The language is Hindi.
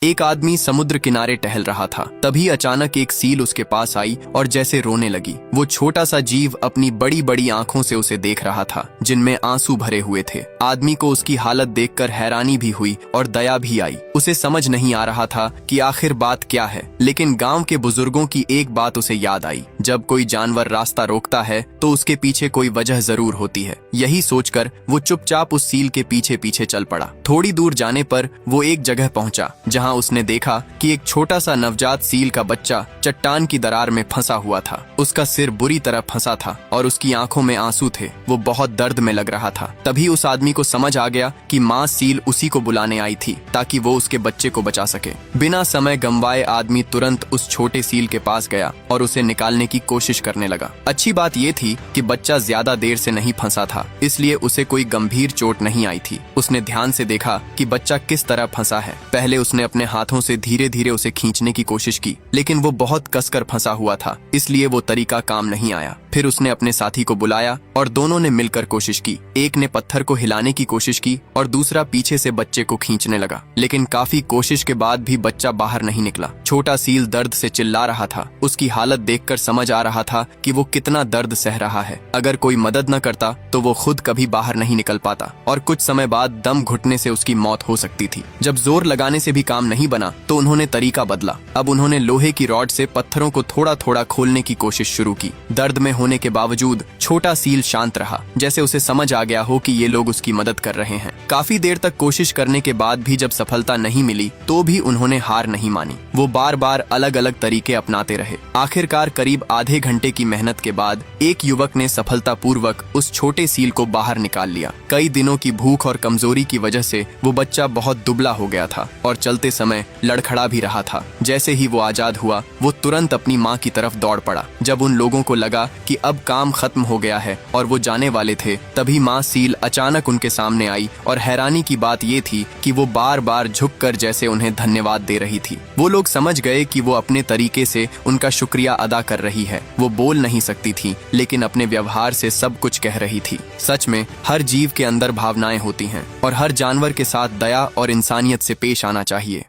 एक आदमी समुद्र किनारे टहल रहा था। तभी अचानक एक सील उसके पास आई और जैसे रोने लगी। वो छोटा सा जीव अपनी बड़ी बड़ी आंखों से उसे देख रहा था, जिनमें आंसू भरे हुए थे। आदमी को उसकी हालत देखकर हैरानी भी हुई और दया भी आई। उसे समझ नहीं आ रहा था कि आखिर बात क्या है, लेकिन गांव के बुजुर्गों की एक बात उसे याद आई। जब कोई जानवर रास्ता रोकता है तो उसके पीछे कोई वजह जरूर होती है। यही सोचकर वो चुपचाप उस सील के पीछे पीछे चल पड़ा। थोड़ी दूर जाने पर वो एक जगह पहुंचा जहां उसने देखा कि एक छोटा सा नवजात सील का बच्चा चट्टान की दरार में फंसा हुआ था। उसका सिर बुरी तरह फंसा था और उसकी आंखों में आंसू थे। वो बहुत दर्द में लग रहा था। तभी उस आदमी को समझ आ गया कि माँ सील उसी को बुलाने आई थी ताकि वो उसके बच्चे को बचा सके। बिना समय गंवाए आदमी तुरंत उस छोटे सील के पास गया और उसे निकालने की कोशिश करने लगा। अच्छी बात ये थी कि बच्चा ज्यादा देर से नहीं फंसा था, इसलिए उसे कोई गंभीर चोट नहीं आई थी। उसने ध्यान से देखा कि बच्चा किस तरह फंसा है। पहले उसने अपने हाथों से धीरे धीरे उसे खींचने की कोशिश की, लेकिन वो बहुत कसकर फंसा हुआ था, इसलिए वो तरीका काम नहीं आया। फिर उसने अपने साथी को बुलाया और दोनों ने मिलकर कोशिश की। एक ने पत्थर को हिलाने की कोशिश की और दूसरा पीछे से बच्चे को खींचने लगा, लेकिन काफी कोशिश के बाद भी बच्चा बाहर नहीं निकला। छोटा सील दर्द से चिल्ला रहा था। उसकी हालत देखकर समझ आ रहा था कि वो कितना दर्द सह रहा है। अगर कोई मदद न करता तो वो खुद कभी बाहर नहीं निकल पाता और कुछ समय बाद दम घुटने से उसकी मौत हो सकती थी। जब जोर लगाने से भी काम नहीं बना तो उन्होंने तरीका बदला। अब उन्होंने लोहे की रॉड से पत्थरों को थोड़ा थोड़ा खोलने की कोशिश शुरू की। दर्द में होने के बावजूद छोटा सील शांत रहा, जैसे उसे समझ आ गया हो कि ये लोग उसकी मदद कर रहे हैं। काफी देर तक कोशिश करने के बाद भी जब सफलता नहीं मिली तो भी उन्होंने हार नहीं मानी। वो बार बार अलग अलग तरीके अपनाते रहे। आखिरकार करीब आधे घंटे की मेहनत के बाद एक युवक ने सफलतापूर्वक उस छोटे सील को बाहर निकाल लिया। कई दिनों की भूख और कमजोरी की वजह से वो बच्चा बहुत दुबला हो गया था और चलते समय लड़खड़ा भी रहा था। जैसे ही वो आजाद हुआ, वो तुरंत अपनी माँ की तरफ दौड़ पड़ा। जब उन लोगों को लगा कि अब काम खत्म हो गया है और वो जाने वाले थे, तभी माँ सील अचानक उनके सामने आई और हैरानी की बात ये थी कि वो बार बार झुककर जैसे उन्हें धन्यवाद दे रही थी। वो लोग समझ गए कि वो अपने तरीके से उनका शुक्रिया अदा कर रही है। वो बोल नहीं सकती थी, लेकिन अपने व्यवहार से सब कुछ कह रही थी। सच में हर जीव के अंदर भावनाएं होती हैं और हर जानवर के साथ दया और इंसानियत से पेश आना चाहिए।